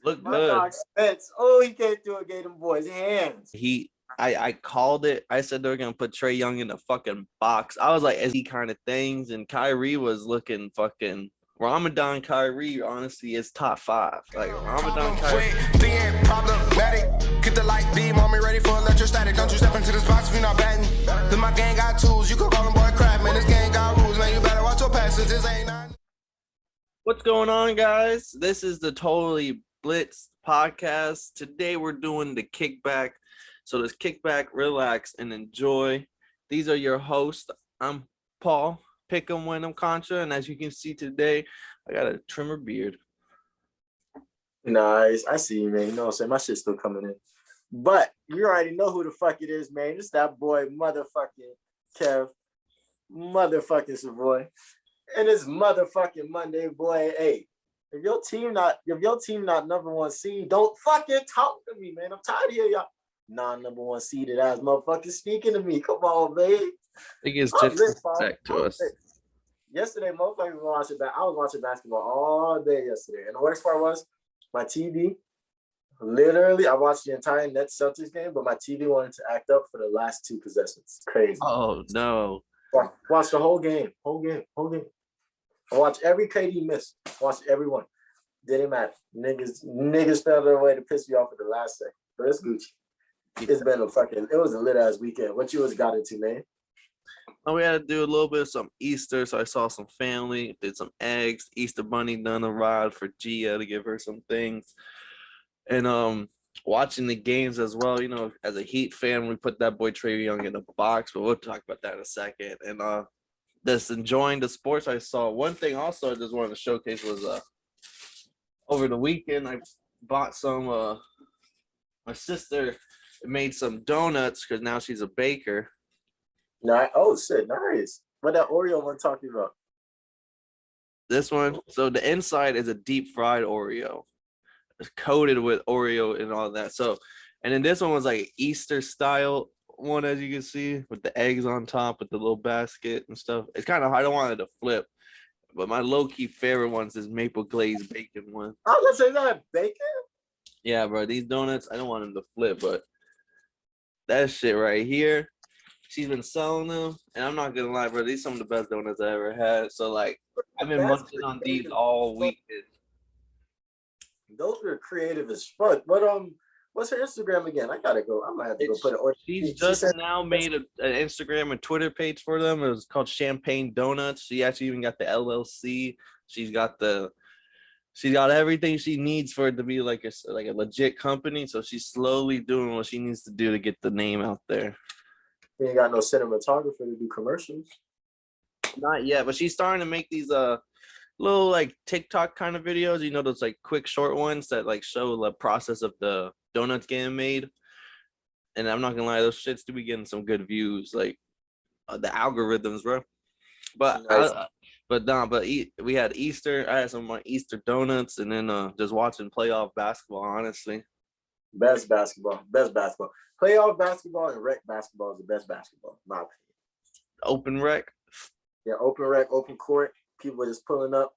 Look My good. dog Spence. Oh, he came through and gave them boys hands. I called it. I said they're gonna put Trae Young in the fucking box. I was like, is he kind of things? And Kyrie was looking fucking Ramadan Kyrie. Honestly, is top 5. Like Ramadan Kyrie. Being problematic. Get the light beam on me ready for electrostatic. Don't you step into this box if you're not batting. Then my gang got tools. You could call them boy crap, man. This gang got rules, man. You better watch your passes. This ain't none. What's going on, guys? This is the Totally Blitz podcast. Today we're doing the kickback. So let's kick back, relax, and enjoy. These are your hosts. I'm Paul, pick 'em when I'm Contra, and as you can see today, I got a trimmer beard. Nice. I see you, man. You know what I'm saying? My shit's still coming in. But you already know who the fuck it is, man. It's that boy, motherfucking Kev, motherfucking Savoy. And it's motherfucking Monday, boy. Hey, if your team not number one seed, don't fucking talk to me, man. I'm tired of y'all non-number one seeded ass motherfuckers speaking to me. Come on, babe. I think it's disrespect to us. Yesterday, motherfuckers were watching back. I was watching basketball all day yesterday. And the worst part was my TV. Literally, I watched the entire Nets Celtics game, but my TV wanted to act up for the last 2 possessions. Crazy. Oh no. Watch the whole game. I watched every KD miss. Watched every one. Didn't matter. Niggas found their way to piss me off at the last second. But it's Gucci. It's been it was a lit ass weekend. What you got into, man? Oh, we had to do a little bit of some Easter, so I saw some family, did some eggs. Easter Bunny done a ride for Gia to give her some things. And watching the games as well, you know, as a Heat fan, we put that boy Trae Young in the box, but we'll talk about that in a second. And just enjoying the sports I saw. One thing also I just wanted to showcase was over the weekend I bought some my sister made some donuts because now she's a baker. Nice. Oh shit, nice. What that Oreo one talking about? This one, so the inside is a deep fried Oreo. It's coated with Oreo and all that. So, and then this one was like Easter style one, as you can see, with the eggs on top with the little basket and stuff. It's kind of, I don't want it to flip, but my low-key favorite one's this maple glazed bacon one. I was gonna say that bacon. Yeah, bro, these donuts, I don't want them to flip, but that shit right here, she's been selling them, and I'm not gonna lie, bro, these are some of the best donuts I ever had. So like, I've been munching on these all weekend. Those were creative as fuck. But what's her Instagram again? I gotta go. I might have to go put it. Or she's just now made an Instagram and Twitter page for them. It was called Champagne Donuts. She actually even got the LLC. She's got everything she needs for it to be like a legit company. So she's slowly doing what she needs to do to get the name out there. She ain't got no cinematographer to do commercials. Not yet, but she's starting to make these little like TikTok kind of videos. You know, those like quick short ones that like show the process of the donuts getting made. And I'm not gonna lie, those shits do be getting some good views, like the algorithms, bro. But nice. We had Easter. I had some of my Easter donuts, and then just watching playoff basketball. Honestly, best basketball. Playoff basketball and rec basketball is the best basketball, in my opinion. Open rec. Yeah, open rec, open court. People are just pulling up.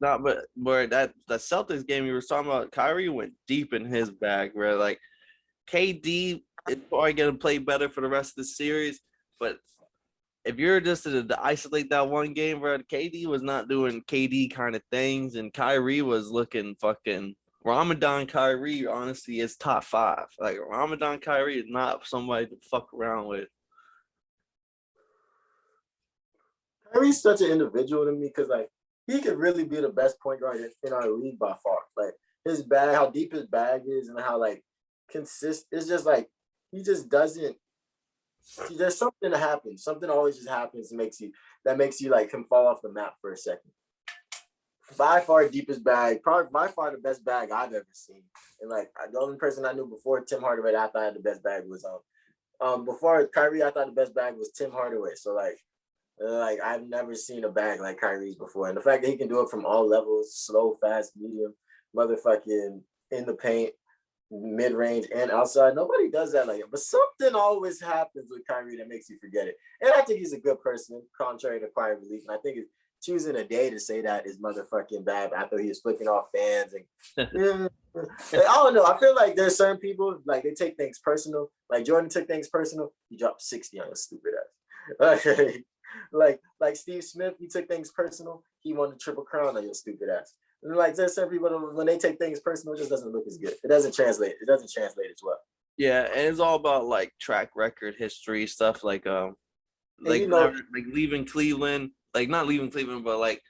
But that Celtics game you were talking about, Kyrie went deep in his bag, bro. Like KD is probably gonna play better for the rest of the series, but if you're just to isolate that one game, bro, KD was not doing KD kind of things, and Kyrie was looking fucking Ramadan Kyrie. Honestly, is top 5. Like Ramadan Kyrie is not somebody to fuck around with. Kyrie's such an individual to me because like he could really be the best point guard in our league by far. Like his bag, how deep his bag is, and how like consistent. It's just like he just doesn't. See, there's something that happens. Something always just happens that makes you like him fall off the map for a second. By far deepest bag, probably by far the best bag I've ever seen. And like the only person I knew before Tim Hardaway I thought had the best bag was before Kyrie I thought the best bag was Tim Hardaway. So like I've never seen a bag like Kyrie's before. And the fact that he can do it from all levels, slow, fast, medium, motherfucking in the paint, mid-range and outside. Nobody does that like it. But something always happens with Kyrie that makes you forget it. And I think he's a good person, contrary to Kyrie belief. And I think choosing a day to say that is motherfucking bad after he was flicking off fans and I don't know. I feel like there's certain people like they take things personal. Like Jordan took things personal. He dropped 60 on his stupid ass. like Steve Smith, he took things personal. He won the Triple Crown on your stupid ass. And like there's some people when they take things personal, it just doesn't look as good. It doesn't translate. It doesn't translate as well. Yeah, and it's all about like track record, history, stuff like you know, like leaving Cleveland, like not leaving Cleveland, but like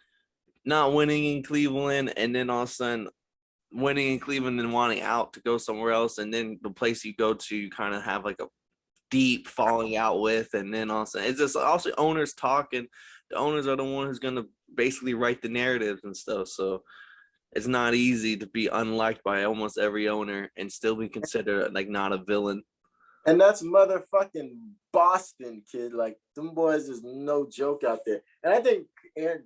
not winning in Cleveland, and then all of a sudden winning in Cleveland and wanting out to go somewhere else, and then the place you go to, you kind of have like a deep falling out with, and then all of a sudden it's just also owners talk, and the owners are the one who's gonna basically write the narratives and stuff. So it's not easy to be unliked by almost every owner and still be considered like not a villain. and that's motherfucking Boston, kid. Like them boys is no joke out there. And I think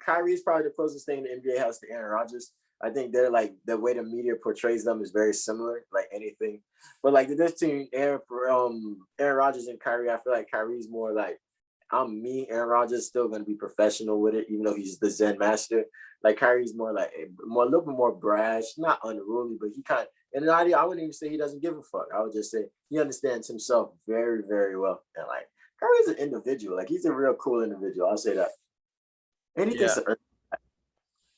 Kyrie's probably the closest thing the NBA has to Aaron Rodgers. I think they're like the way the media portrays them is very similar, like anything. But like the difference between Aaron Rodgers and Kyrie, I feel like Kyrie's more like I'm me. Aaron Rodgers still gonna be professional with it, even though he's the Zen master. Like Kyrie's more like a little bit more brash, not unruly, but he kind of. And I wouldn't even say he doesn't give a fuck. I would just say he understands himself very, very well. And like Kyrie's an individual. Like he's a real cool individual. I'll say that. And he thinks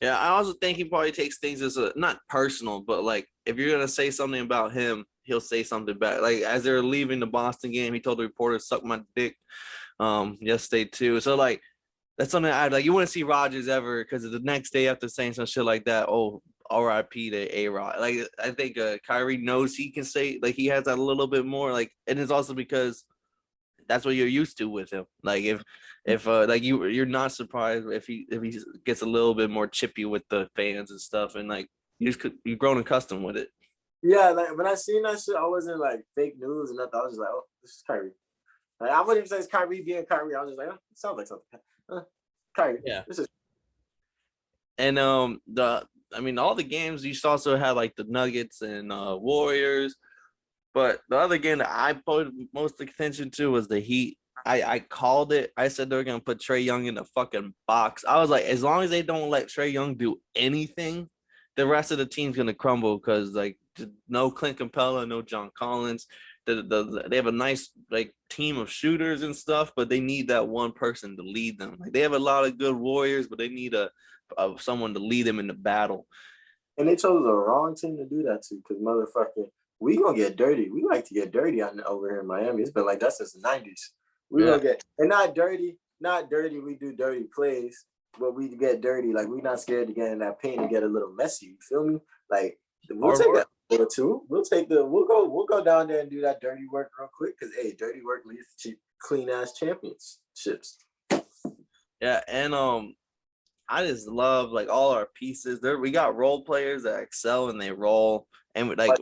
Yeah, I also think he probably takes things as not personal, but like if you're gonna say something about him, he'll say something back. Like as they're leaving the Boston game, he told the reporter, "Suck my dick," yesterday too. So like that's something I like. You wouldn't see Rodgers ever because the next day after saying some shit like that, oh, R.I.P. to A-Rod. Like I think Kyrie knows he can say like he has that a little bit more. Like, and it's also because that's what you're used to with him. Like if like you're not surprised if he gets a little bit more chippy with the fans and stuff, and like you've grown accustomed with it. Yeah, like when I seen that shit, I wasn't like fake news and nothing. I was just like, oh, this is Kyrie. Like I wouldn't even say it's Kyrie being Kyrie. I was just like, oh, it sounds like something. Kyrie. Yeah. This is. And all the games you also had like the Nuggets and Warriors, but the other game that I put most attention to was the Heat. I called it. I said they were gonna put Trae Young in the fucking box. I was like, as long as they don't let Trae Young do anything, the rest of the team's gonna crumble because like no Clint Capella, no John Collins. They have a nice like team of shooters and stuff, but they need that one person to lead them. Like they have a lot of good warriors, but they need someone to lead them in the battle. And they chose the wrong team to do that to because motherfucking we gonna get dirty. We like to get dirty over here in Miami. It's been like that since the 90s. We gonna get and not dirty. We do dirty plays, but we get dirty. Like we're not scared to get in that paint and get a little messy. You feel me? Like we'll take that or two. We'll go down there and do that dirty work real quick because hey, dirty work leads to clean ass championships. Yeah, and I just love like all our pieces. We got role players that excel and they roll, and like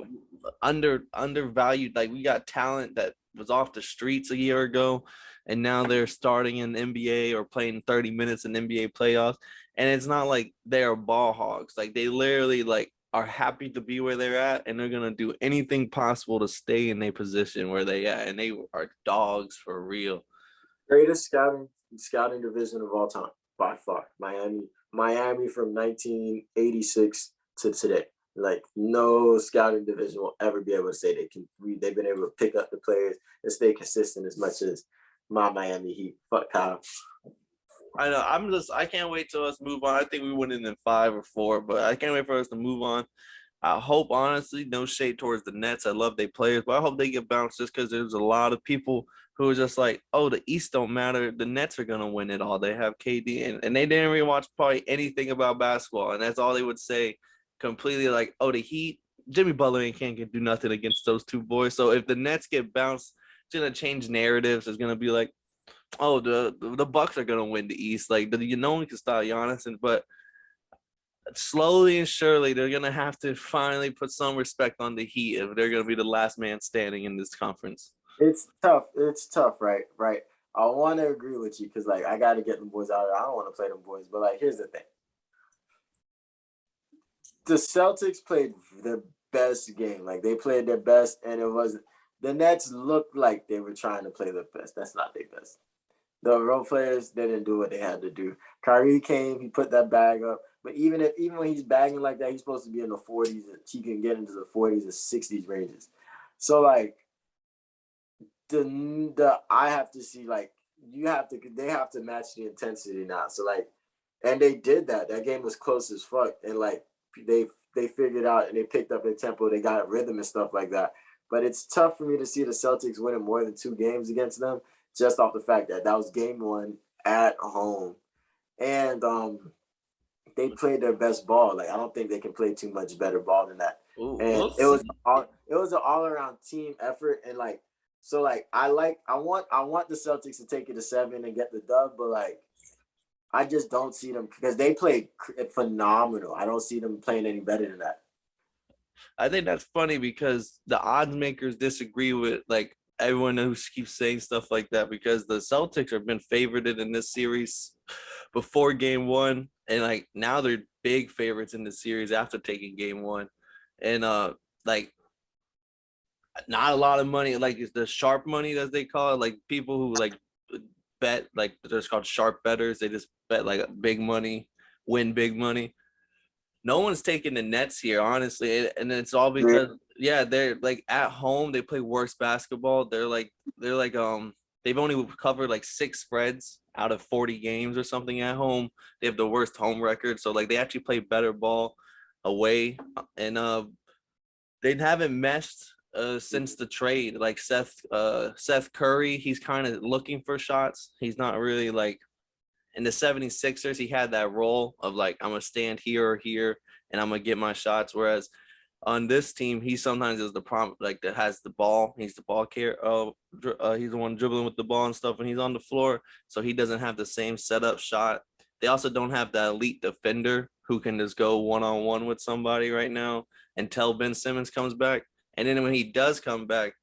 undervalued. Like we got talent that was off the streets a year ago, and now they're starting in the NBA or playing 30 minutes in NBA playoffs. And it's not like they're ball hogs. Like they literally like are happy to be where they're at, and they're gonna do anything possible to stay in their position where they at. And they are dogs for real. Greatest scouting division of all time. By far, Miami from 1986 to today. Like no scouting division will ever be able to say they've been able to pick up the players and stay consistent as much as my Miami Heat. Fuck Kyle. I know. I can't wait till us move on. I think we went in 5 or 4, but I can't wait for us to move on. I hope, honestly, no shade towards the Nets. I love their players, but I hope they get bounced just because there's a lot of people who are just like, oh, the East don't matter. The Nets are going to win it all. They have KD, and they didn't really watch probably anything about basketball, and that's all they would say completely like, oh, the Heat, Jimmy Butler can't do nothing against those two boys. So if the Nets get bounced, it's going to change narratives. It's going to be like, oh, the Bucks are going to win the East. Like, no one can stop Giannis, but slowly and surely, they're going to have to finally put some respect on the Heat if they're going to be the last man standing in this conference. It's tough, right? I want to agree with you because, like, I got to get them boys out of there. I don't want to play them boys, but, like, here's the thing. The Celtics played their best game. Like, they played their best, and it wasn't – the Nets looked like they were trying to play their best. That's not their best. The role players, they didn't do what they had to do. Kyrie came, he put that bag up. But even when he's bagging like that, he's supposed to be in the 40s. He can get into the 40s and 60s ranges. So like the I have to see like they have to match the intensity now. So like, and they did that. That game was close as fuck, and like they figured out and they picked up their tempo. They got rhythm and stuff like that. But it's tough for me to see the Celtics winning more than 2 games against them, just off the fact that that was game one at home, and they played their best ball. Like I don't think they can play too much better ball than that. Ooh, And we'll it was see. an all around team effort, and like so like I want the Celtics to take it to 7 and get the dub, but like I just don't see them because they played phenomenal. I don't see them playing any better than that. I think that's funny because the odds makers disagree with like everyone who keeps saying stuff like that because the Celtics have been favored in this series before game one, and like now they're big favorites in the series after taking game one. And like not a lot of money, like it's the sharp money as they call it, like people who like bet, like they're just called sharp bettors. They just bet like big money, win big money. No one's taking the Nets here, honestly, and it's all because they're like at home they play worse basketball. They're like they've only covered like 6 spreads out of 40 games or something at home. They have the worst home record, so like they actually play better ball away, and they haven't meshed since the trade. Like Seth Curry, he's kind of looking for shots. He's not really like in the 76ers, he had that role of like, I'm going to stand here or here and I'm going to get my shots. Whereas on this team, he sometimes is the problem, like that has the ball. He's the ball carrier. He's the one dribbling with the ball and stuff when he's on the floor. So he doesn't have the same setup shot. They also don't have that elite defender who can just go one-on-one with somebody right now until Ben Simmons comes back. And then when he does come back,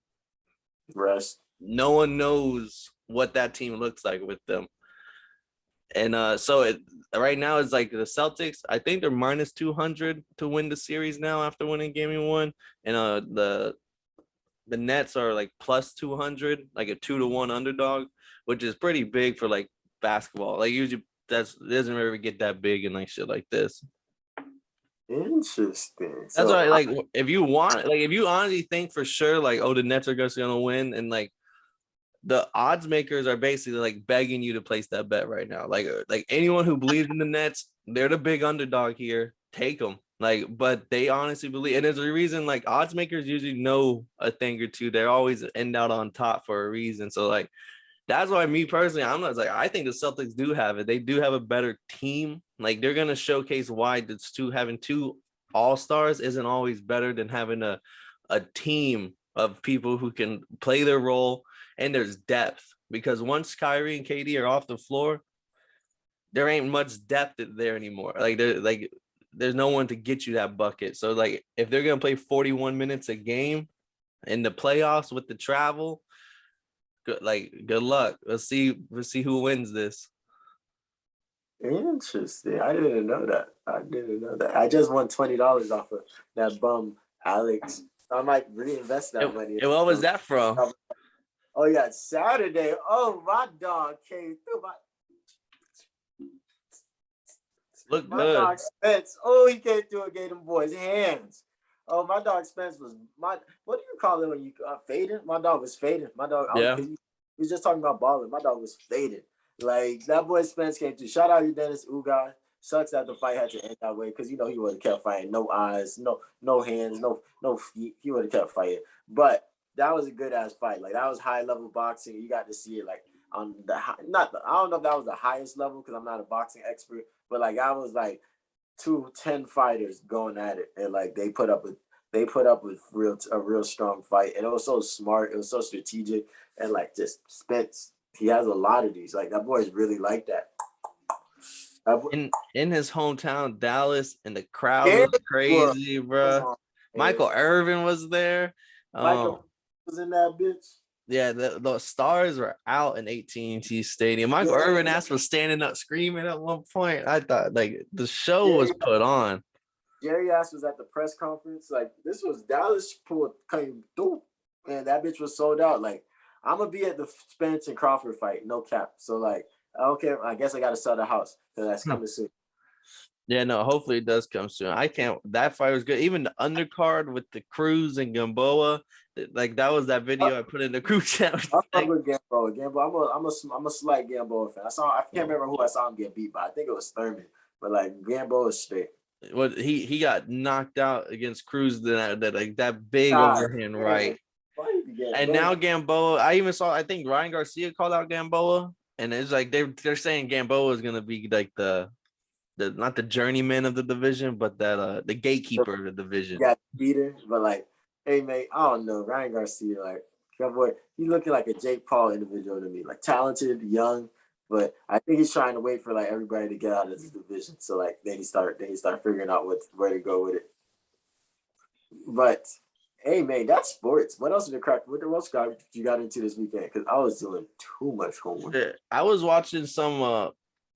Rest. no one knows what that team looks like with them. And right now it's like the Celtics, I think they're minus 200 to win the series now after winning game one. And the Nets are like plus 200, like a 2-1 underdog, which is pretty big for like basketball. Like usually it doesn't ever get that big and like shit like this. Interesting. That's why like if you honestly think for sure like, oh, the Nets are just gonna win, and like the odds makers are basically like begging you to place that bet right now. Like anyone who believes in the Nets, they're the big underdog here. Take them. Like, but they honestly believe, and there's a reason. Like odds makers usually know a thing or two. They always end out on top for a reason. So like that's why me personally, I'm not like I think the Celtics do have it. They do have a better team. Like they're gonna showcase why having 2 all-stars isn't always better than having a team of people who can play their role. And there's depth because once Kyrie and KD are off the floor, there ain't much depth there anymore. Like there's no one to get you that bucket. So like if they're gonna play 41 minutes a game in the playoffs with the travel, good luck. Let's see who wins this. Interesting. I didn't know that. I just won $20 off of that bum Alex. I might reinvest that money. And what was that from? Oh yeah, Saturday. Oh, my dog came through. My good. Dog Spence. Oh, he came through and gave them boys hands. Oh, my dog Spence was what do you call it when you fading? My dog was fading. My dog, he was just talking about balling. My dog was fading. Like that boy Spence came through. Shout out to Dennis Ugas. Sucks that the fight had to end that way because he would have kept fighting. No eyes, no hands, no feet. He would have kept fighting. But that was a good ass fight. Like that was high level boxing. You got to see it like on the I don't know if that was the highest level because I'm not a boxing expert, but like I was like 2 10 fighters going at it, and like they put up with a real strong fight, and it was so smart. It was so strategic, and like just Spence. He has a lot of these. Like that boy is really like that. In his hometown, Dallas, and the crowd was crazy, bro. Michael Irving was there. Michael was in that bitch. Yeah, the stars were out in AT&T Stadium. Michael Irvin was standing up screaming at one point. I thought like the show was put on. Jerry Ass was at the press conference. Like this was Dallas came through, and that bitch was sold out. Like I'm gonna be at the Spence and Crawford fight, no cap. So like, okay, I guess I gotta sell the house because that's coming soon. Yeah, no, hopefully it does come soon. I can't. That fight was good. Even the undercard with the Cruz and Gamboa, like that was that video I put in the group chat. I fuck with Gamboa. I'm a slight Gamboa fan. I can't remember who I saw him get beat by. I think it was Thurman, but like Gamboa is straight. What he got knocked out against Cruz that big God, overhand man. right. And now Gamboa, I think Ryan Garcia called out Gamboa, and it's like they're saying Gamboa is gonna be like the not the journeyman of the division, but that the gatekeeper of the division. Yeah, beater, but like, hey man, I don't know. Ryan Garcia, like, that boy, he looking like a Jake Paul individual to me, like talented, young, but I think he's trying to wait for like everybody to get out of this division. So like then he start figuring out where to go with it. But hey man, that's sports. What else did the crack? What else you got into this weekend? Because I was doing too much homework. Yeah, I was watching some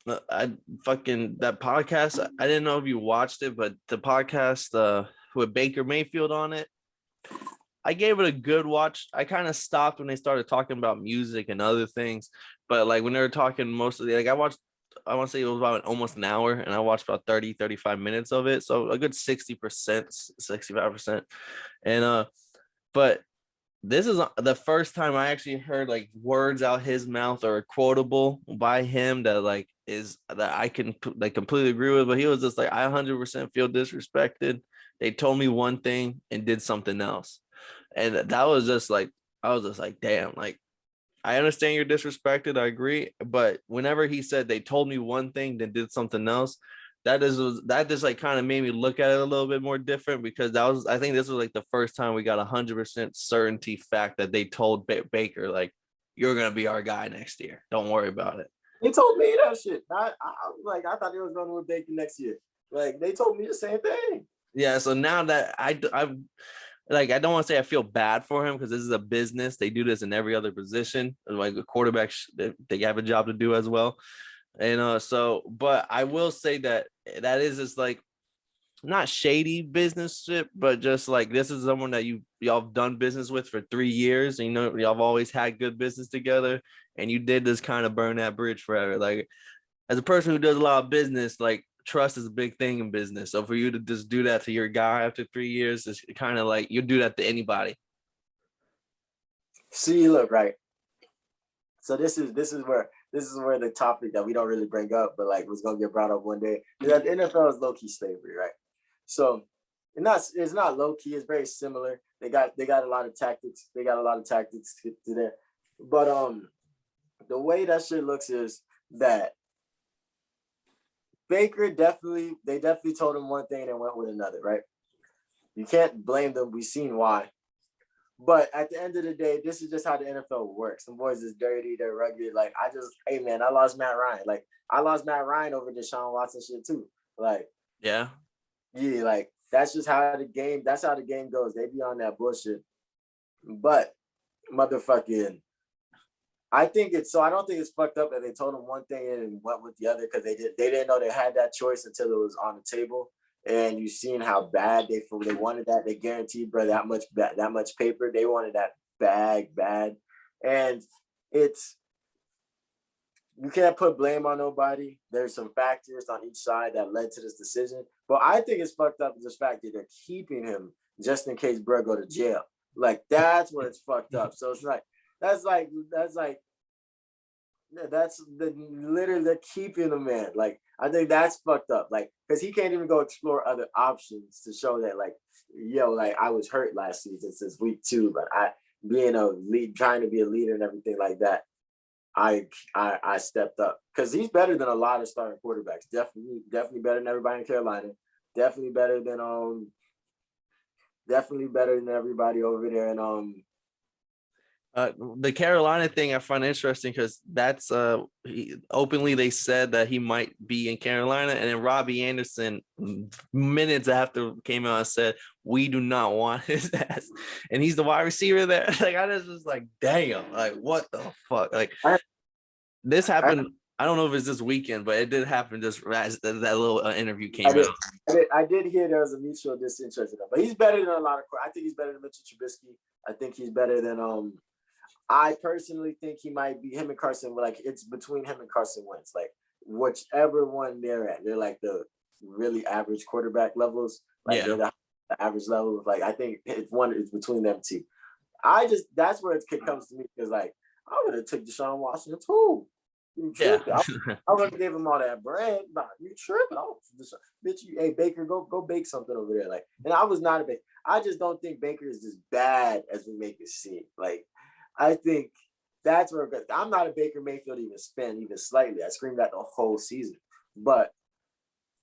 that podcast. I didn't know if you watched it, but the podcast with Baker Mayfield on it. I gave it a good watch. I kind of stopped when they started talking about music and other things, but like when they were talking mostly, like I want to say it was about almost an hour, and I watched about 35 minutes of it. So a good 60%, 65%. And but this is the first time I actually heard like words out his mouth or quotable by him that I can like completely agree with. But he was just like, I 100% feel disrespected. They told me one thing and did something else. And that was just like, I was just like, damn, like, I understand you're disrespected. I agree. But whenever he said they told me one thing, then did something else, that just like kind of made me look at it a little bit more different, because I think this was like the first time we got 100% certainty fact that they told Baker, like, you're going to be our guy next year. Don't worry about it. They told me that shit. I thought they was going with Baker next year. Like, they told me the same thing. Yeah. So now that I've, like, I don't want to say I feel bad for him, because this is a business. They do this in every other position. Like, a quarterback, they have a job to do as well. And but I will say that is just like not shady business shit, but just like this is someone that y'all have done business with for 3 years. And, y'all have always had good business together, and you did this kind of burn that bridge forever. Like, as a person who does a lot of business, like, trust is a big thing in business. So for you to just do that to your guy after 3 years is kind of like you do that to anybody. See, look, right. So this is where the topic that we don't really bring up, but like was gonna get brought up one day. That the NFL is low-key slavery, right? So it's not low-key, it's very similar. They got a lot of tactics. They got a lot of tactics to there. But the way that shit looks is that Baker definitely told him one thing and went with another, right? You can't blame them. We've seen why. But at the end of the day, this is just how the NFL works. Some boys is dirty, they're rugged. Like, hey man, I lost Matt Ryan. Like, I lost Matt Ryan over Deshaun Watson shit too. Like, yeah, like that's just how the game goes. They be on that bullshit. But motherfucking, I don't think it's fucked up that they told him one thing and went with the other, because they didn't know they had that choice until it was on the table. And you've seen how bad they wanted that. They guaranteed, bro, that much paper. They wanted that bad. And you can't put blame on nobody. There's some factors on each side that led to this decision. But I think it's fucked up, this fact that they're keeping him just in case bro go to jail. Like, that's where it's fucked up. So it's like, literally they're keeping the man. Like, I think that's fucked up. Like, because he can't even go explore other options to show that, like, yo, like, I was hurt last season since week 2, but trying to be a leader and everything like that, I stepped up, because he's better than a lot of starting quarterbacks. Definitely better than everybody in Carolina. Definitely better than everybody over there. And the Carolina thing I find interesting, because that's openly they said that he might be in Carolina, and then Robbie Anderson minutes after came out and said, we do not want his ass, and he's the wide receiver there. Like, I was like, damn, like, what the fuck? Like, this happened. I don't know if it's this weekend, but it did happen just as that little interview came out. I did hear there was a mutual disinterest in him, but he's better than a lot of. I think he's better than Mitchell Trubisky. I think he's better than I personally think he might be him and Carson. Like it's between him and Carson Wentz. Like whichever one they're at, they're like the really average quarterback levels. Like they're the average level. Like I think it's between them two. That's where it comes to me because like I would have took Deshaun Watson too. You tripping? I would have gave him all that bread. Nah, you tripping? Bitch, hey Baker, go bake something over there. Like, and I was not a Baker. I just don't think Baker is as bad as we make it seem. Like, I think that's where I'm not a Baker Mayfield even slightly. I screamed that the whole season, but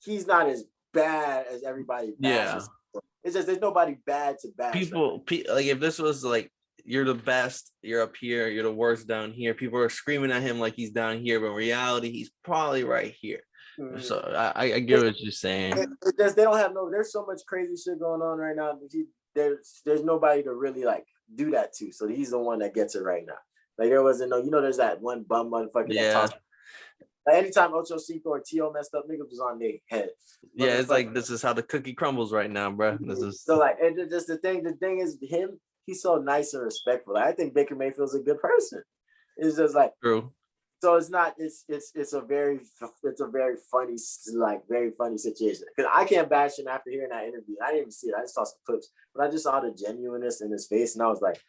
he's not as bad as everybody bashes. Yeah. It's just there's nobody bad to bash. People like if this was like you're the best, you're up here, you're the worst down here. People are screaming at him like he's down here, but in reality, he's probably right here. Mm-hmm. So I get what you're saying. They don't have there's so much crazy shit going on right now. There's nobody to really like do that to. So he's the one that gets it right now. Like there wasn't there's that one bum motherfucker that tossed. Like anytime Ocho Cinco or T.O. messed up, niggas was on their head. Yeah, it's like this is how the cookie crumbles right now, bro. This is so like and just the thing is him. He's so nice and respectful. I think Baker Mayfield's a good person. It's just like true. So it's not. It's a very funny situation because I can't bash him after hearing that interview. I didn't even see it. I just saw some clips, but I just saw the genuineness in his face, and I was like,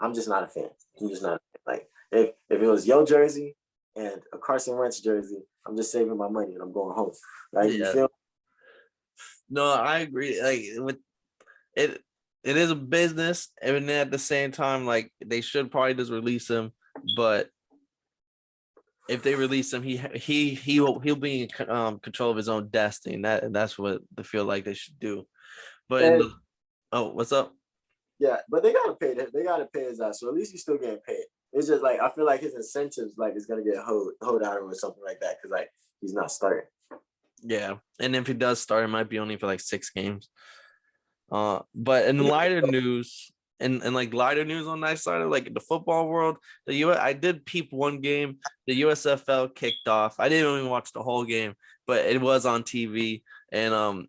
I'm just not a fan. I'm just not like if it was your jersey and a Carson Wentz jersey, I'm just saving my money and I'm going home. Right? Yeah. You feel? No, I agree. Like with it. It is a business, and at the same time, like they should probably just release him. But if they release him, he'll be in control of his own destiny. That's what they feel like they should do. But what's up? Yeah, but they gotta pay. They gotta pay his ass. So at least he's still getting paid. It's just like I feel like his incentives like is gonna get hold out of him or something like that because like he's not starting. Yeah, and if he does start, it might be only for like 6 games. But in lighter news, and like lighter news on that side of like the football world, I did peep one game. The USFL kicked off. I didn't even watch the whole game, but it was on TV. And I'm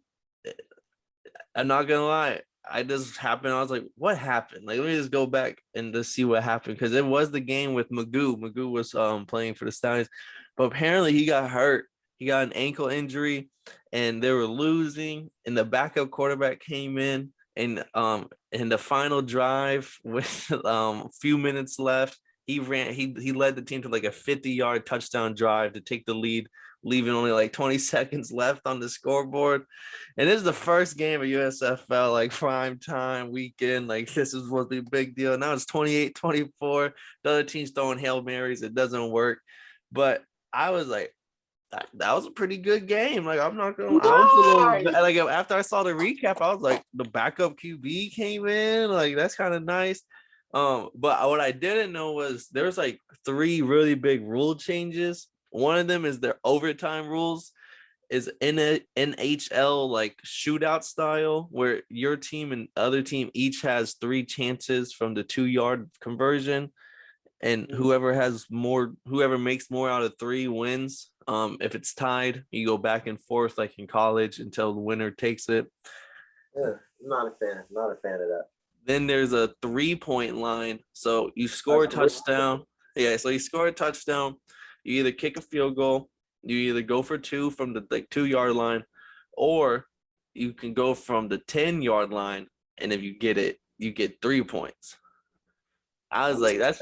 not gonna lie, I was like, what happened? Like, let me just go back and just see what happened because it was the game with Magoo. Magoo was playing for the Stallions, but apparently he got hurt. He got an ankle injury. And they were losing, and the backup quarterback came in, and in the final drive with a few minutes left, he led the team to like a 50-yard touchdown drive to take the lead, leaving only like 20 seconds left on the scoreboard. And this is the first game of USFL, like prime time weekend. Like this is supposed to be a big deal. Now it's 28-24. The other team's throwing Hail Marys. It doesn't work. But I was like, that was a pretty good game. Like I'm not gonna. I was a little like after I saw the recap, I was like, the backup QB came in. Like that's kind of nice. But what I didn't know was there's like 3 really big rule changes. One of them is their overtime rules. Is in a NHL like shootout style where your team and other team each has 3 chances from the 2-yard conversion. And whoever makes more out of 3 wins. If it's tied, you go back and forth like in college until the winner takes it. Yeah, not a fan of that. Then there's a 3-point line. So you score a touchdown. Yeah, so you score a touchdown. You either kick a field goal, you either go for 2 from the 2-yard line, or you can go from the 10-yard line, and if you get it, you get 3 points. I was like, that's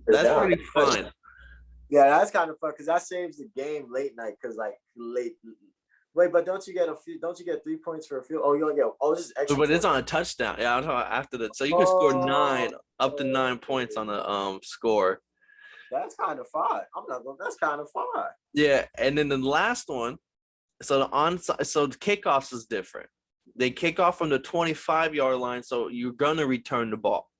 pretty fun. Yeah, that's kind of fun because that saves the game late night. Because like late, wait, but don't you get 3 points for a field? Oh, you don't get. Oh, this is extra. But it's on a touchdown. Yeah, I'm talking after that. So you can score 9 up to 9 points on the score. That's kind of fun. That's kind of fun. Yeah, and then the last one. So the kickoffs is different. They kick off from the 25-yard line, so you're gonna return the ball.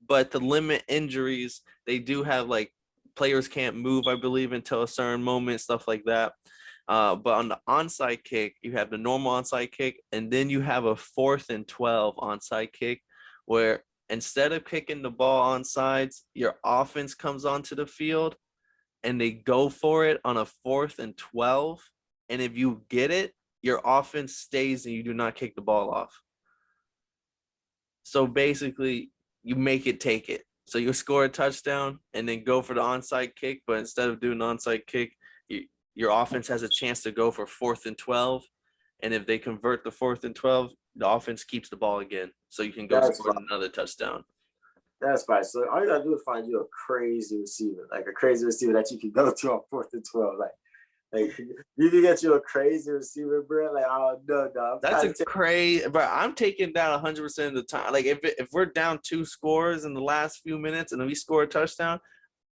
But to limit injuries, they do have like. Players can't move, I believe, until a certain moment, stuff like that. But on the onside kick, you have the normal onside kick, and then you have a 4th and 12 onside kick, where instead of kicking the ball on sides, your offense comes onto the field, and they go for it on a 4th and 12. And if you get it, your offense stays and you do not kick the ball off. So basically, you make it take it. So you score a touchdown and then go for the onside kick, but instead of doing the onside kick, your offense has a chance to go for 4th and 12. And if they convert the 4th and 12, the offense keeps the ball again. So you can go That's score fine. another touchdown. That's fine. So all you gotta do is find you a crazy receiver, like a crazy receiver that you can go to on 4th and 12. Like you can get you a crazy receiver, bro. Like, oh no. That's a crazy, but I'm taking that 100% of the time. Like if we're down 2 scores in the last few minutes and then we score a touchdown,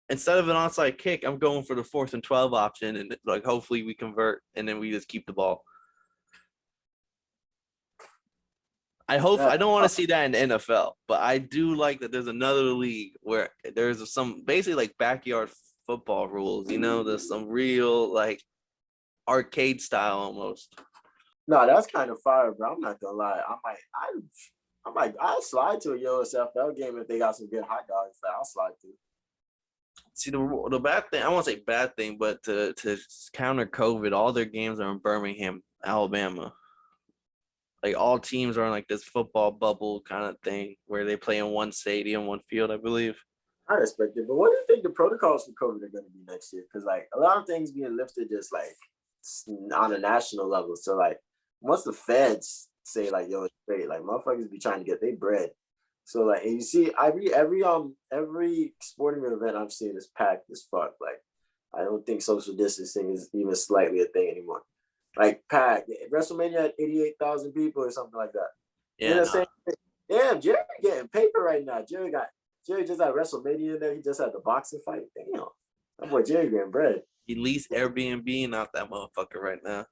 instead of an onside kick, I'm going for the 4th and 12 option, and like hopefully we convert and then we just keep the ball. I don't want to see that in the NFL, but I do like that there's another league where there's some basically like backyard football rules. There's some real like arcade style almost. No, that's kind of fire, bro. I'm not gonna lie. I'll slide to a USFL game if they got some good hot dogs. I'll slide to. See, the bad thing, I won't say bad thing, but to counter COVID, all their games are in Birmingham, Alabama. Like all teams are in like this football bubble kind of thing where they play in one stadium, one field, I believe. I respect it, but what do you think the protocols for COVID are going to be next year? Because like a lot of things being lifted just like on a national level. So like once the feds say like, yo, it's great, like motherfuckers be trying to get their bread. So like, and you see, every sporting event I've seen is packed as fuck. Like, I don't think social distancing is even slightly a thing anymore. Like packed. WrestleMania had 88,000 people or something like that. Yeah. You know what I'm saying? Damn, Jerry getting paper right now. Jerry just had WrestleMania in there. He just had the boxing fight. Damn, that boy Jerry getting bread. He leased Airbnb out that motherfucker right now.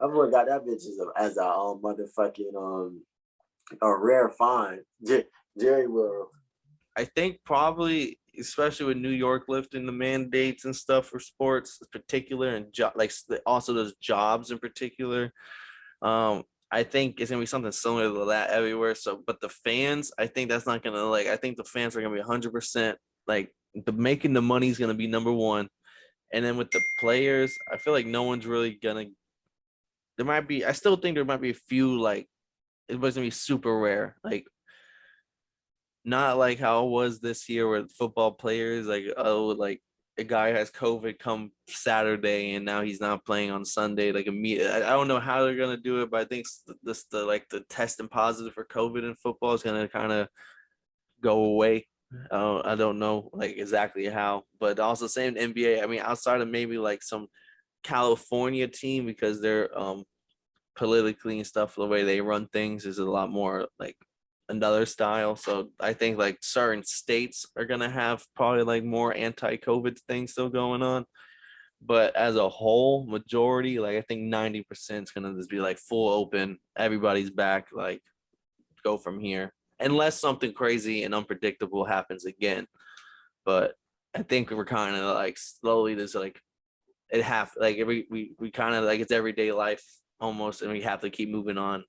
That boy got that bitch as a motherfucking a rare find. Jerry will. I think probably, especially with New York lifting the mandates and stuff for sports in particular, and also those jobs in particular. I think it's gonna be something similar to that everywhere. So, but the fans, I think that's not gonna I think the fans are gonna be 100%. Like making the money is gonna be number one, and then with the players, I feel like no one's really gonna. I still think there might be a few like it was gonna be super rare, like not like how it was this year with football players, like like a guy has COVID come Saturday and now he's not playing on Sunday. Like I don't know how they're gonna do it, but I think the testing positive for COVID in football is gonna kind of go away. I don't know like exactly how, but also same NBA. I mean, outside of maybe like some California team because they're politically and stuff, the way they run things is a lot more like another style. So I think like certain states are gonna have probably like more anti-COVID things still going on. But as a whole, majority, like I think 90% is gonna just be like full open, everybody's back, like go from here. Unless something crazy and unpredictable happens again. But I think we're kind of like slowly there's like we kind of like it's everyday life almost, and we have to keep moving on.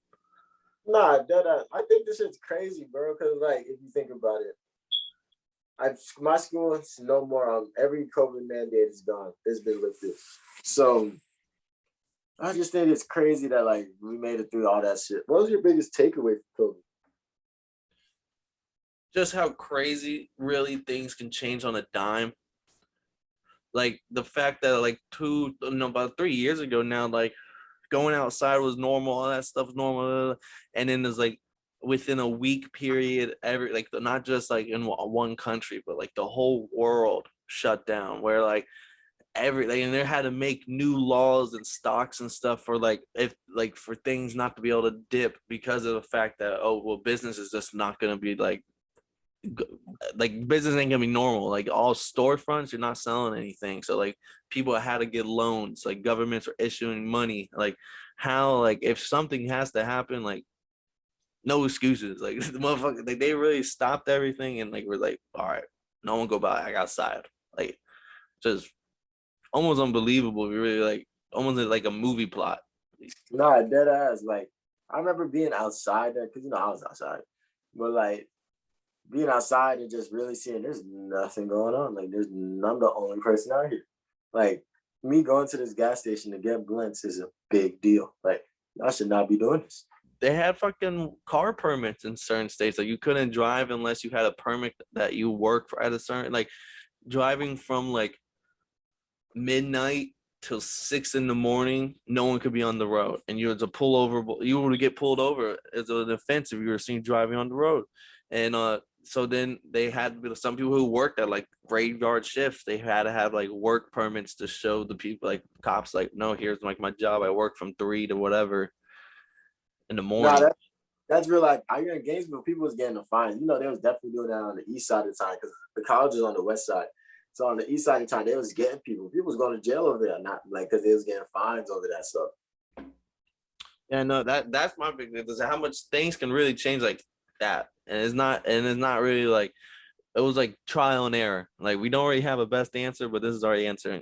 Nah, I think this shit's crazy, bro. Because like, if you think about it, my school is no more. Every COVID mandate is gone. It's been lifted. So I just think it's crazy that like we made it through all that shit. What was your biggest takeaway from COVID? Just how crazy really things can change on a dime. Like the fact that like about 3 years ago now, like going outside was normal, all that stuff was normal, and then there's like within a week period, not just like in one country, but like the whole world shut down. Where like and they had to make new laws and stocks and stuff for like for things not to be able to dip because of the fact that business is just not going to be like business ain't gonna be normal. Like all storefronts, you're not selling anything. So like people had to get loans. Like governments are issuing money. Like how like if something has to happen, like no excuses. Like the motherfucker, like they really stopped everything and like we're like, all right, no one go back outside. Like just almost unbelievable. We really like almost like a movie plot. Nah, dead ass. Like I remember being outside there because I was outside, but like being outside and just really seeing there's nothing going on. Like I'm the only person out here. Like me going to this gas station to get blunts is a big deal. Like I should not be doing this. they had fucking car permits in certain states. Like you couldn't drive unless you had a permit that you work for at a certain, like driving from like midnight till 6 in the morning, no one could be on the road. And you had to pull over, you would get pulled over as an offense if you were seen driving on the road. And so then they had some people who worked at like graveyard shifts, they had to have like work permits to show the people, like cops, like, no, here's like my job. I work from 3 to whatever in the Nah, morning. that's real. Like, I in Gainesville, people was getting a fine. You know, they was definitely doing that on the east side of town because the college is on the west side. So on the east side of town, they was getting people. People was going to jail over there, not like because they was getting fines over that stuff. Yeah, no, that's my big thing is how much things can really change like that. And it's not really like it was like trial and error. Like we don't really have a best answer, but this is our answer.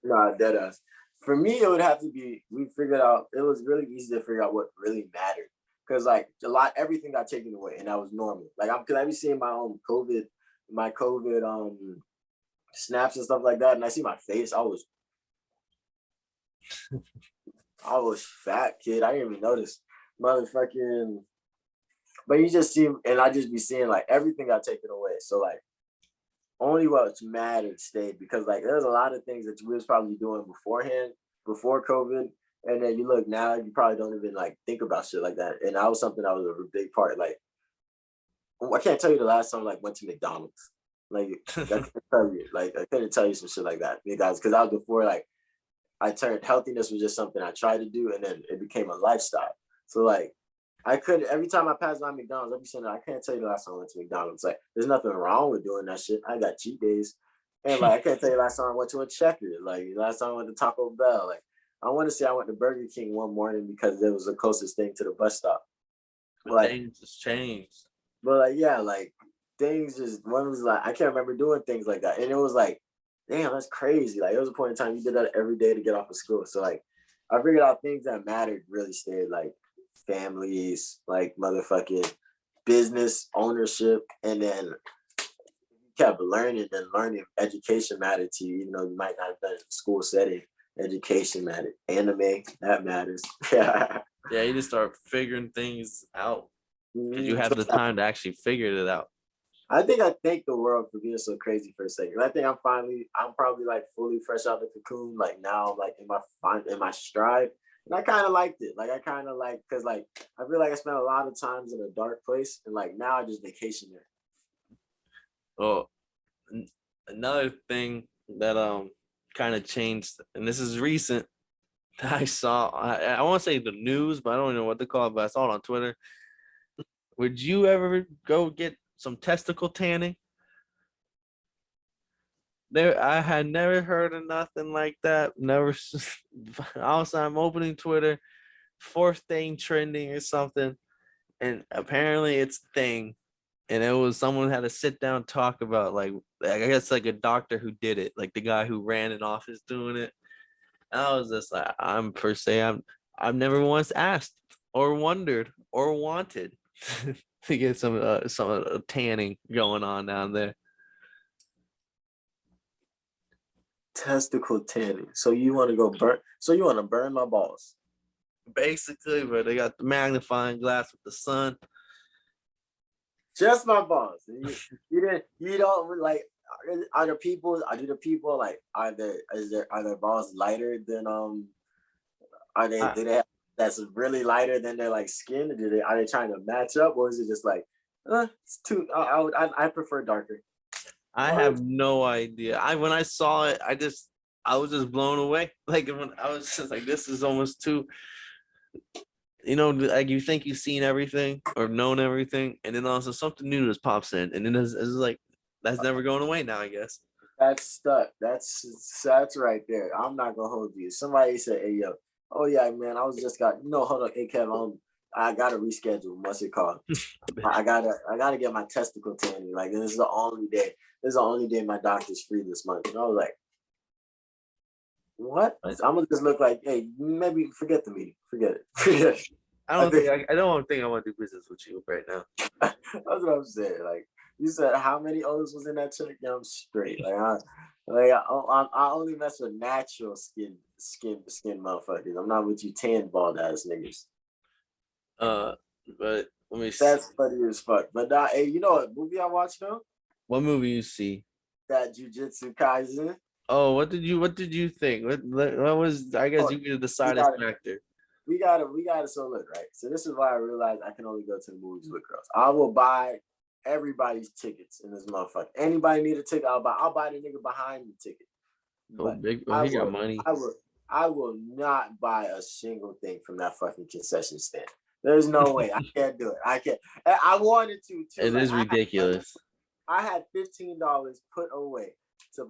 Nah, dead ass. For me, it would have to be, we figured out, it was really easy to figure out what really mattered. Because like everything got taken away and that was normal. Like because I be seeing my own COVID snaps and stuff like that. And I see my face, I was fat, kid. I didn't even notice. Motherfucking, but you just see, and I just be seeing like everything got taken away. So like only what's mattered stayed because like there's a lot of things that we was probably doing beforehand, before COVID. And then you look now, you probably don't even like think about shit like that. And that was something that was a big part. Like I can't tell you the last time I like went to McDonald's. Like I couldn't tell you. Like I couldn't tell you some shit like that. Because that was before like I turned healthiness was just something I tried to do and then it became a lifestyle. So like I could every time I pass by McDonald's, I'd be saying I can't tell you the last time I went to McDonald's. Like there's nothing wrong with doing that shit. I got cheat days. And like I can't tell you the last time I went to a Checkers. Like last time I went to Taco Bell. Like I want to say I went to Burger King one morning because it was the closest thing to the bus stop. But like, things just changed. But like, yeah, like things just, one was like, I can't remember doing things like that. And it was like, damn, that's crazy. Like it was a point in time you did that every day to get off of school. So like, I figured out things that mattered really stayed, like families, like motherfucking business ownership. And then you kept learning and learning. Education mattered to you, even though you might not have done it in a school setting. Education mattered. Anime, that matters. Yeah, you just start figuring things out because you have the time to actually figure it out. I think I thank the world for being so crazy for a second. I think I'm probably like fully fresh out of the cocoon. Like now, I'm like in my stride, and I kind of liked it. Like I kind of like because like I feel like I spent a lot of times in a dark place, and like now I just vacation there. Well, another thing that kind of changed, and this is recent. I saw, I want to say the news, but I don't know what to call it, but I saw it on Twitter. Would you ever go get some testicle tanning? There, I had never heard of nothing like that. Never. Also, I'm opening Twitter, fourth thing trending or something, and apparently it's a thing. And it was someone had to sit down and talk about like I guess like a doctor who did it, like the guy who ran an office doing it. And I was just like, I've never once asked or wondered or wanted to get some tanning going on down there. Testicle tanning. So you want to go burn? So you want to burn my balls? Basically, but they got the magnifying glass with the sun. Just my balls. You don't like. Are the people like are their balls lighter than are they do they have that's really lighter than their like skin? Are they trying to match up, or is it just like it's too? I prefer darker. I have no idea. When I saw it, I was just blown away. Like when I was just like, this is almost too. You know, like you think you've seen everything or known everything, and then also something new just pops in, and then it's like that's never going away now, I guess. That's stuck. That's right there. I'm not gonna hold you. Somebody said, "Hey yo, oh yeah, man, I was just hold on, hey Kev, I gotta reschedule. What's it called? I gotta get my testicle tanning. Like this is the only day. This is the only day my doctor's free this month." And I was like, "What?" I'm gonna just look like, "Hey, maybe forget the meeting. Forget it. Forget it." I don't think I want to do business with you right now. That's what I'm saying. Like you said, how many O's was in that check? Yeah, I'm straight. I only mess with natural skin motherfuckers. I'm not with you tan bald ass niggas. But let me see. That's funny as fuck. But nah, hey, you know what movie I watched though? What movie you see? That Jujutsu Kaisen. Oh, what did you think? What was? I guess Oh, you were the we deciding got it. factor. We got it. So look, right. So this is why I realized I can only go to the movies with girls. I will buy everybody's tickets in this motherfucker. Anybody need a ticket? I'll buy the nigga behind the ticket. Oh, But big. Oh, I he got will, money. I will not buy a single thing from that fucking concession stand. There's no way. I can't do it. I can't. I wanted to too. It is ridiculous. I had $15 put away to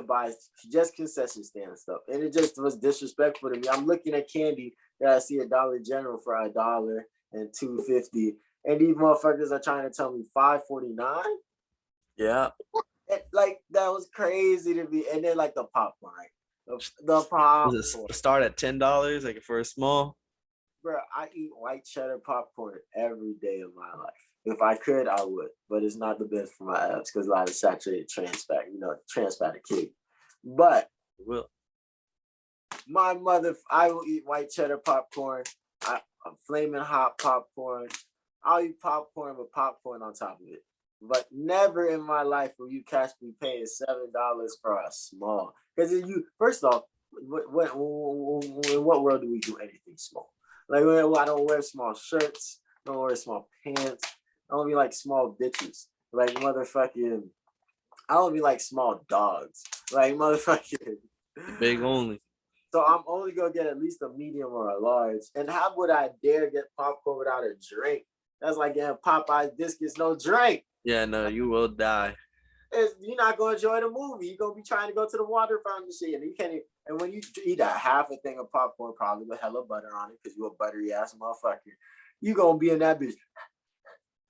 buy just concession stand stuff, and it just was disrespectful to me. I'm looking at candy that I see at Dollar General for $1 and $2.50, and these motherfuckers are trying to tell me $5.49. Yeah. Like that was crazy to me. And then like the popcorn, right? The popcorn. Does it start at $10, like for a small? Bro, I eat white cheddar popcorn every day of my life. If I could, I would, but it's not the best for my abs because a lot of saturated trans fat, trans fat kid. But Will. my mother, I will eat white cheddar popcorn, a flaming hot popcorn. I'll eat popcorn with popcorn on top of it. But never in my life will you catch me paying $7 for a small. Because you, first off, in what world do we do anything small? Like, I don't wear small shirts. I don't wear small pants. I don't be like small bitches. Like, motherfucking, I don't be like small dogs. Like, motherfucking. Big only. So I'm only going to get at least a medium or a large. And how would I dare get popcorn without a drink? That's like getting Popeyes biscuits, no drink. Yeah, no, you will die. You're not going to enjoy the movie. You're going to be trying to go to the water fountain and shit. And you can't even, and when you eat a half a thing of popcorn, probably with hella butter on it, because you're a buttery ass motherfucker, you going to be in that bitch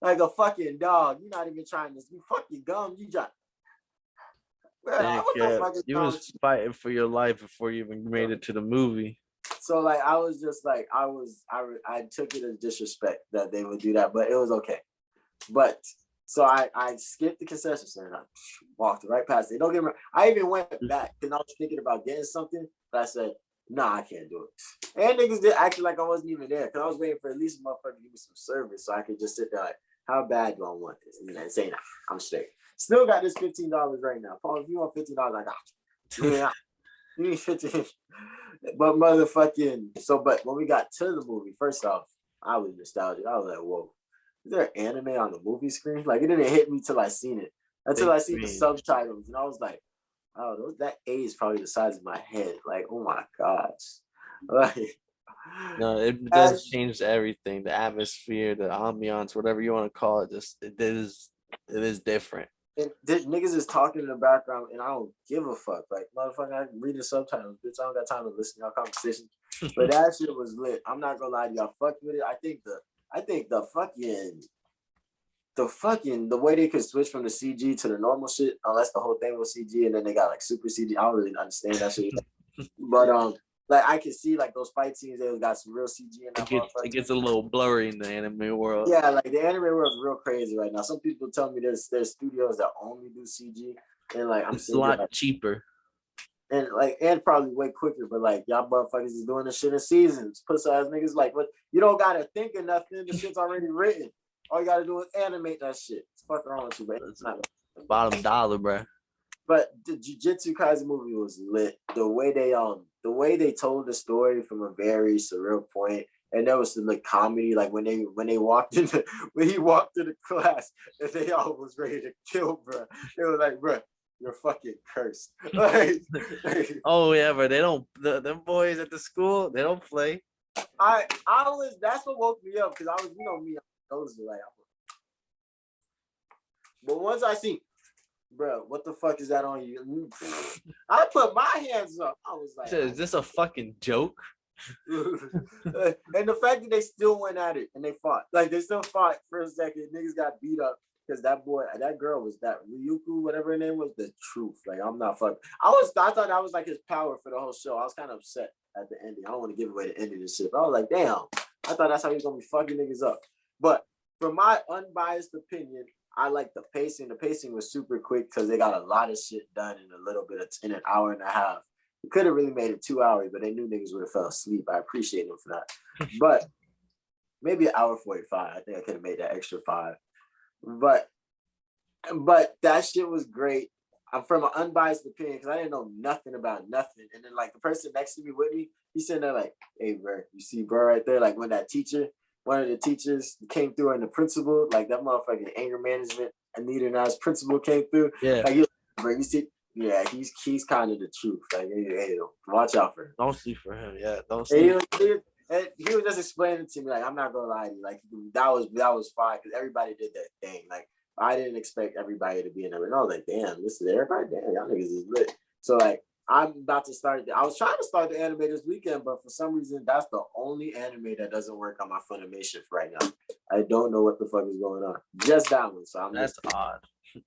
like a fucking dog. You're not even trying to, you fucking gum. You just, what the fuck is you was fighting for your life before you even made it to the movie. So like, I was just like, I took it as disrespect that they would do that, but it was okay. But so I skipped the concession stand. I walked right past it. Don't get me wrong. I even went back because I was thinking about getting something, but I said, nah, I can't do it. And niggas did acting like I wasn't even there because I was waiting for at least a motherfucker to give me some service so I could just sit there like, how bad do I want this? And say, nah, I'm straight. Still got this $15 right now. Paul, if you want $15, I got you. Yeah, you need 15. But motherfucking, but when we got to the movie, first off, I was nostalgic. I was like, whoa. Is there anime on the movie screen? Like, it didn't hit me till I seen it. Until I seen the subtitles. And I was like, oh, that A is probably the size of my head. Like, oh my gosh. Like, no, it does change everything. The atmosphere, the ambiance, whatever you want to call it, it is different. And niggas is talking in the background, and I don't give a fuck. Like, motherfucker, I can read the subtitles. Bitch, I don't got time to listen to y'all conversations. But that shit was lit. I'm not gonna lie to y'all. Fuck with it. I think the way they could switch from the CG to the normal shit, unless the whole thing was CG, and then they got like super CG. I don't really understand that shit. But like I can see like those fight scenes, they got some real CG in that. It gets a little blurry in the anime world. Yeah, like the anime world is real crazy right now. Some people tell me there's studios that only do CG, and like it's a lot cheaper. And probably way quicker, but like y'all motherfuckers is doing this shit in seasons. Pussy ass niggas, like, what? You don't gotta think of nothing. The shit's already written. All you gotta do is animate that shit. What's wrong with you, but it's not bottom dollar, bro. But the Jujutsu Kaisen movie was lit. The way they told the story from a very surreal point, and there was some like comedy, like when he walked into class and they all was ready to kill, bro. They were like, bro, you're fucking cursed. Oh yeah, but they don't. Them boys at the school, they don't play. That's what woke me up because I was, me, those are like. But once I see, bro, what the fuck is that on you? I put my hands up. I was like, is this a fucking joke? And the fact that they still went at it and they fought, like they still fought for a second. Niggas got beat up. Because that girl was that Ryuku, whatever her name was, the truth. Like, I'm not fucking. I thought that was like his power for the whole show. I was kind of upset at the ending. I don't want to give away the ending and shit. But I was like, damn, I thought that's how he was gonna be fucking niggas up. But from my unbiased opinion, I like the pacing. The pacing was super quick because they got a lot of shit done in an hour and a half. We could have really made it 2 hours, but they knew niggas would have fell asleep. I appreciate them for that. But maybe an hour 45. I think I could have made that extra 5. But that shit was great. I'm from an unbiased opinion because I didn't know nothing about nothing. And then like the person next to me with me, he's sitting there like, hey, bro, you see bro right there? Like when that teacher, one of the teachers came through and the principal, like that motherfucking anger management, Anita and I's principal came through. Yeah. Like, bro, you see, yeah, he's kind of the truth. Like, hey, watch out for him. Don't sleep for him. Yeah, don't sleep. He was just explaining to me, like, I'm not gonna lie to you, like that was fine because everybody did that thing. Like, I didn't expect everybody to be in there. And I was like, damn, listen to everybody, damn, y'all niggas is lit. So like, I'm about to start. I was trying to start the anime this weekend, but for some reason, that's the only anime that doesn't work on my Funimation right now. I don't know what the fuck is going on. Just that one. So That's odd.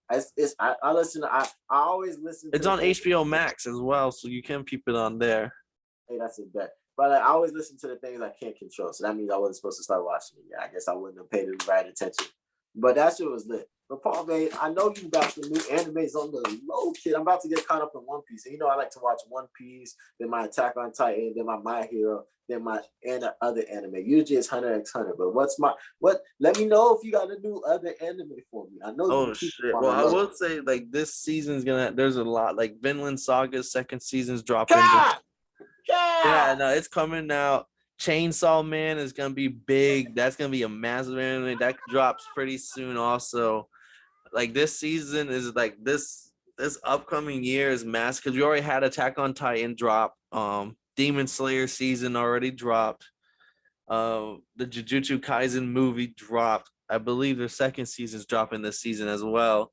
I listen to. I always listen. It's on HBO Max as well, so you can keep it on there. Hey, that's a bet. But like, I always listen to the things I can't control. So that means I wasn't supposed to start watching it. Yeah, I guess I wouldn't have paid the right attention. But that shit was lit. But Paul, man, I know you got some new animes on the low, kid. I'm about to get caught up in One Piece. And you know I like to watch One Piece, then my Attack on Titan, then my Hero, then my other anime. Usually it's Hunter x Hunter. But let me know if you got to do other anime for me. I know. Oh shit. Well, I will say like this season's there's a lot. Like Vinland Saga's second season's dropping. Yeah, no, it's coming out. Chainsaw Man is gonna be big. That's gonna be a massive anime that drops pretty soon. Also, like this season is like this upcoming year is massive because we already had Attack on Titan drop. Demon Slayer season already dropped. The Jujutsu Kaisen movie dropped. I believe the second season's dropping this season as well.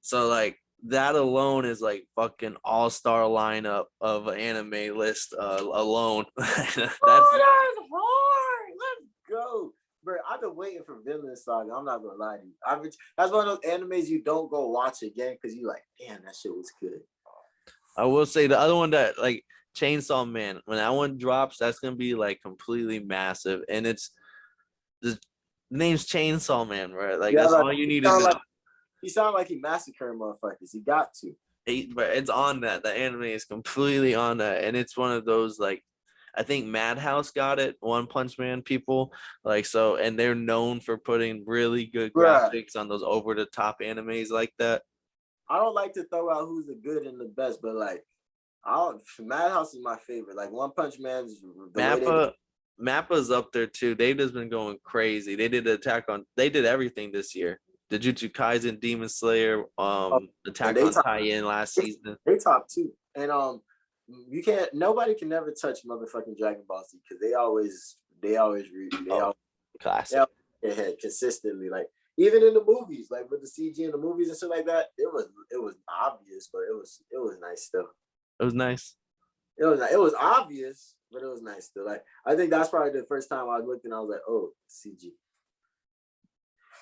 So like that alone is like fucking all-star lineup of an anime list alone. That's hard. Let's go. Bro, I've been waiting for Vinland Saga. I'm not gonna lie to you. That's one of those animes you don't go watch again because you like, damn, that shit was good. I will say the other one that like Chainsaw Man, when that one drops, that's gonna be like completely massive. And it's the name's Chainsaw Man, right? Like that's all you need to know. He sounded like he massacred motherfuckers. He got to. But it's on that. The anime is completely on that. And it's one of those like I think Madhouse got it, One Punch Man people. Like so, and they're known for putting really good graphics on those over the top animes like that. I don't like to throw out who's the good and the best, but like Madhouse is my favorite. Like One Punch Man's Mappa's up there too. They've just been going crazy. They did they did everything this year. The Jujutsu Kaisen, Demon Slayer, Attack on Titan last season. They top 2. And nobody can never touch motherfucking Dragon Ball Z because they always classic. They had consistently, like even in the movies, like with the CG in the movies and shit like that, it was obvious, but it was nice still. It was nice. It was obvious, but it was nice still. Like I think that's probably the first time I looked and I was like, oh, CG.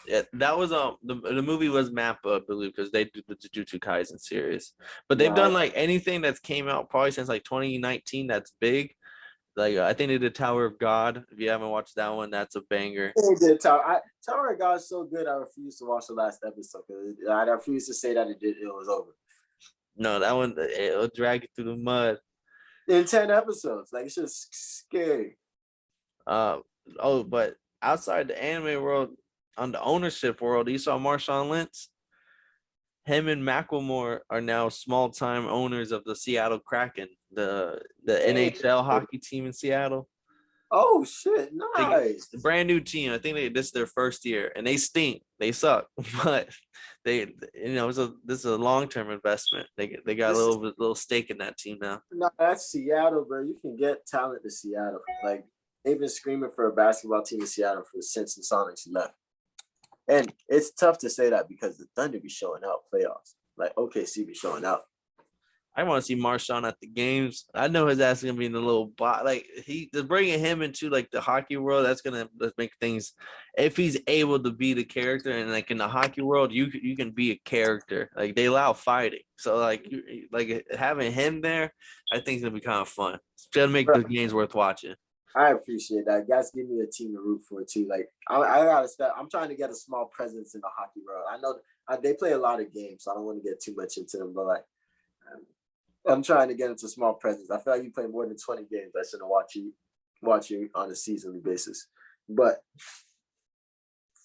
Yeah, that was the movie was Mappa, I believe, because they did the Jujutsu Kaisen series. But they've done like anything that's came out probably since like 2019 that's big. Like I think they did Tower of God. If you haven't watched that one, that's a banger. They did Tower of God is so good. I refuse to watch the last episode because I refuse to say that it was over. No, that one it'll drag you through the mud. In 10 episodes, like it's just scary. But outside the anime world. On the ownership world, you saw Marshawn Lynch. Him and Macklemore are now small-time owners of the Seattle Kraken, the NHL hockey team in Seattle. Oh shit! Nice. Brand new team. I think this is their first year, and they stink. They suck, but this is a long-term investment. They got a little stake in that team now. No, that's Seattle, bro. You can get talent to Seattle. Like they've been screaming for a basketball team in Seattle since the Sonics left. And it's tough to say that because the Thunder be showing out playoffs. Like OKC be showing out. I want to see Marshawn at the games. I know his ass is gonna be in the little bot. Like just bringing him into like the hockey world. That's gonna make things. If he's able to be the character, and like in the hockey world, you can be a character. Like they allow fighting, so like having him there, I think is gonna be kind of fun. It's gonna make the games worth watching. I appreciate that. Guys, give me a team to root for too. Like I gotta step. I'm trying to get a small presence in the hockey world. I know they play a lot of games, so I don't want to get too much into them. But like, I'm trying to get into a small presence. I feel like you play more than 20 games. I shouldn't watch you on a seasonally basis. But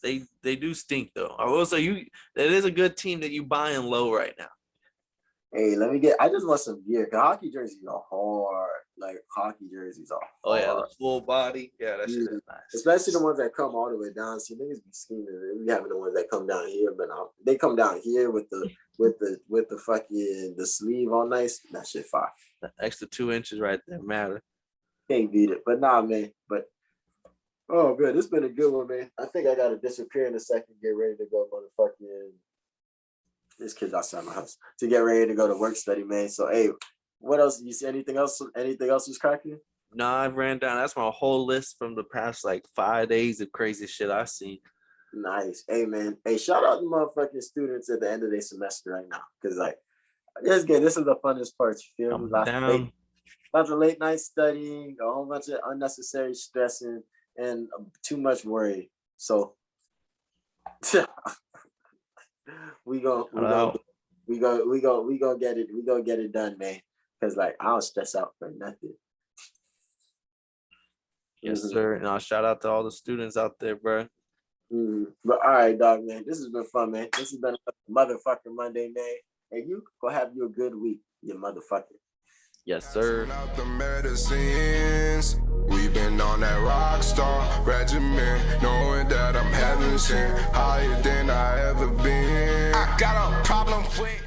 They do stink though. I will say that is a good team that you buying low right now. hey, I just want some gear. Cause hockey jerseys are hard. Like hockey jerseys are hard. Oh yeah, the full body. Yeah, that shit is nice. Especially the ones that come all the way down. See, niggas be scheming. We having the ones that come down here, but they come down here with the fucking the sleeve all nice. That shit fire. The extra 2 inches right there matter. Can't beat it. But nah, man. But oh man, this been a good one, man. I think I gotta disappear in a second, get ready to go motherfucking. This kid's outside my house to get ready to go to work study, man. So hey, what else? You see anything else? Anything else was cracking? No, I ran down. That's my whole list from the past like 5 days of crazy shit I've seen. Nice. Hey man. Hey, shout out to motherfucking students at the end of their semester right now. Cause like this is the funnest part. You feel me? Lots of late night studying, a whole bunch of unnecessary stressing, and too much worry. So we gonna get it done, man. Cause like I don't stress out for nothing. Yes, sir. And I'll shout out to all the students out there, bro. But all right, dog, man. This has been fun, man. This has been a motherfucking Monday, man. And you go have you a good week, you motherfucker. Yes, sir. Out the medicines. We've been on that rock star regimen, knowing that I'm heaven sent, higher than I ever been. I got a problem with